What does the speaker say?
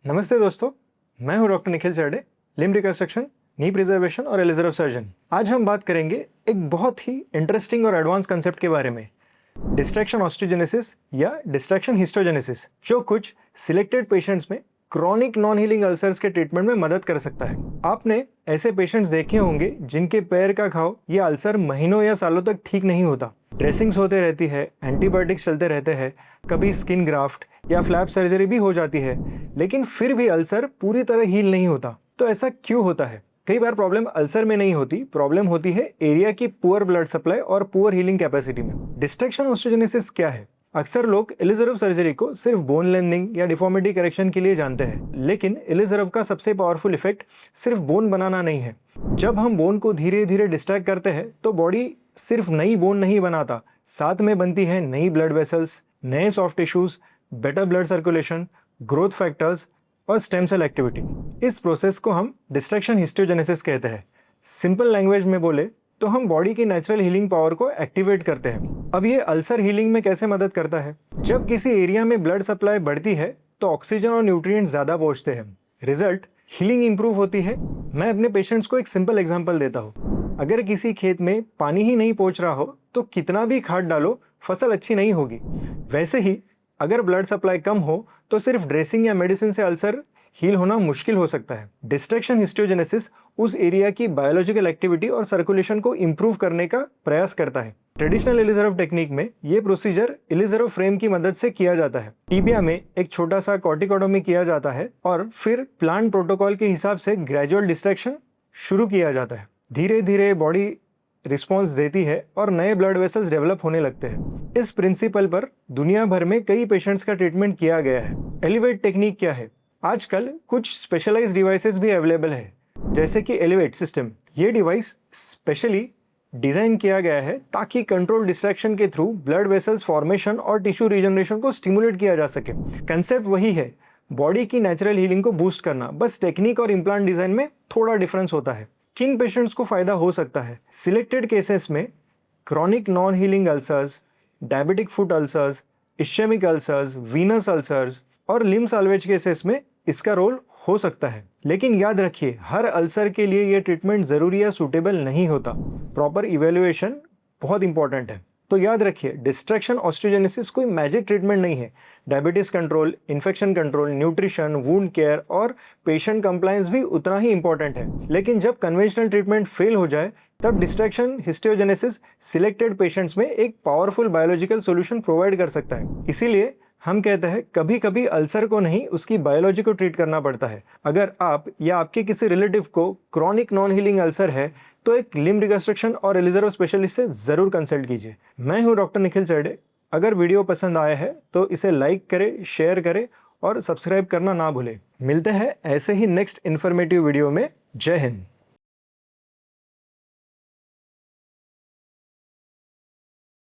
नमस्ते दोस्तों, मैं हूं डॉक्टर निखिल चरडे, लिम्ब रिकंस्ट्रक्शन, नी प्रिजर्वेशन और एलिजरव सर्जन। आज हम बात करेंगे एक बहुत ही इंटरेस्टिंग और एडवांस कंसेप्ट के बारे में, डिस्ट्रैक्शन ऑस्टियोजेनेसिस या डिस्ट्रैक्शन हिस्टोजेनेसिस, जो कुछ सिलेक्टेड पेशेंट्स में क्रॉनिक नॉन हीलिंग अल्सर्स के ट्रीटमेंट में मदद कर सकता है। आपने ऐसे पेशेंट्स देखे होंगे जिनके पैर का घाव या अल्सर महीनों या सालों तक ठीक नहीं होता, ड्रेसिंग्स होते रहती है, एंटीबायोटिक्स चलते रहते हैं, कभी स्किन ग्राफ्ट या फ्लैप सर्जरी भी हो जाती है, लेकिन फिर भी अल्सर पूरी तरह हील नहीं होता। तो ऐसा क्यों होता है? कई बार प्रॉब्लम अल्सर में नहीं होती, प्रॉब्लम होती है एरिया की पुअर ब्लड सप्लाई और पुअर हीलिंग कैपेसिटी में। डिस्ट्रैक्शन ऑस्टियोजेनेसिस क्या है? अक्सर लोग एलिजरव सर्जरी को सिर्फ बोन लेंथनिंग या डिफॉर्मिटी करेक्शन के लिए जानते हैं, लेकिन एलिजरव का सबसे पावरफुल इफेक्ट सिर्फ बोन बनाना नहीं है। जब हम बोन को धीरे धीरे डिस्ट्रैक्ट करते हैं तो बॉडी सिर्फ नई बोन नहीं बनाता, साथ में बनती है नई ब्लड वेसल्स, नए soft tissues, better blood circulation, growth factors और स्टेम सेल एक्टिविटी। इस प्रोसेस को हम डिस्ट्रैक्शन हिस्टोजेनेसिस कहते हैं। सिंपल लैंग्वेज में बोले तो हम बॉडी की नेचुरल हीलिंग पावर को एक्टिवेट करते हैं। अब ये अल्सर हीलिंग में कैसे मदद करता है? जब किसी एरिया में ब्लड सप्लाई बढ़ती है तो ऑक्सीजन और न्यूट्रिएंट्स ज़्यादा पहुंचते हैं, रिजल्ट हीलिंग इंप्रूव होती है। मैं अपने पेशेंट्स को एक सिंपल एग्जांपल देता हूँ। अगर किसी खेत में पानी ही नहीं पहुंच रहा हो तो कितना भी खाद डालो, फसल अच्छी नहीं होगी। वैसे ही अगर ब्लड सप्लाई कम हो तो सिर्फ ड्रेसिंग या मेडिसिन से अल्सर हील होना मुश्किल हो सकता है। डिस्ट्रैक्शन हिस्टोजेनेसिस उस एरिया की बायोलॉजिकल एक्टिविटी और सर्कुलेशन को इंप्रूव करने का प्रयास करता है। ट्रेडिशनल एलिजरव टेक्निक में ये प्रोसीजर एलिजरव फ्रेम की मदद से किया जाता है। टीबिया में एक छोटा सा कॉर्टिकोटोमी किया जाता है और फिर प्लांट प्रोटोकॉल के हिसाब से ग्रेजुअल डिस्ट्रैक्शन शुरू किया जाता है। धीरे धीरे बॉडी रिस्पॉन्स देती है और नए ब्लड वेसल्स डेवलप होने लगते हैं। इस प्रिंसिपल पर दुनिया भर में कई पेशेंट्स का ट्रीटमेंट किया गया है। एलिवेट टेक्निक क्या है? आजकल कुछ स्पेशलाइज्ड डिवाइसेस भी अवेलेबल है, जैसे कि एलिवेट सिस्टम। ये डिवाइस स्पेशली डिजाइन किया गया है ताकि कंट्रोल डिस्ट्रैक्शन के थ्रू ब्लड वेसल्स फॉर्मेशन और टिश्यू रीजनरेशन को स्टिमुलेट किया जा सके। कंसेप्ट वही है, बॉडी की नेचुरल हीलिंग को बूस्ट करना, बस टेक्निक और इम्प्लांट डिजाइन में थोड़ा डिफरेंस होता है। किन पेशेंट्स को फायदा हो सकता है? सिलेक्टेड केसेस में chronic non healing ulcers, diabetic foot ulcers, ischemic ulcers, venous ulcers और लिम्ब साल्वेज केसेस में इसका रोल हो सकता है। लेकिन याद रखिए, हर अल्सर के लिए यह ट्रीटमेंट जरूरी या सूटेबल नहीं होता। प्रॉपर इवेल्युएशन बहुत इंपॉर्टेंट है। तो याद रखिए, डिस्ट्रैक्शन ऑस्टियोजेनेसिस कोई मैजिक ट्रीटमेंट नहीं है। Diabetes control, infection control, nutrition, wound care और पेशेंट कंप्लायंस भी उतना ही इंपॉर्टेंट है। लेकिन जब कन्वेंशनल ट्रीटमेंट फेल हो जाए तब डिस्ट्रैक्शन हिस्टोजेनेसिस सिलेक्टेड पेशेंट्स में एक पावरफुल बायोलॉजिकल सॉल्यूशन प्रोवाइड कर सकता है। इसीलिए हम कहते हैं, कभी कभी अल्सर को नहीं, उसकी बायोलॉजी को ट्रीट करना पड़ता है। अगर आप या आपके किसी रिलेटिव को क्रॉनिक नॉन हीलिंग अल्सर है तो एक लिम्ब रिकंस्ट्रक्शन और एलिजरव स्पेशलिस्ट से जरूर कंसल्ट कीजिए। मैं हूं डॉक्टर निखिल चरडे। अगर वीडियो पसंद आया है तो इसे लाइक करें, शेयर करें और सब्सक्राइब करना ना भूलें। मिलते हैं ऐसे ही नेक्स्ट इन्फॉर्मेटिव वीडियो में। जय हिंद।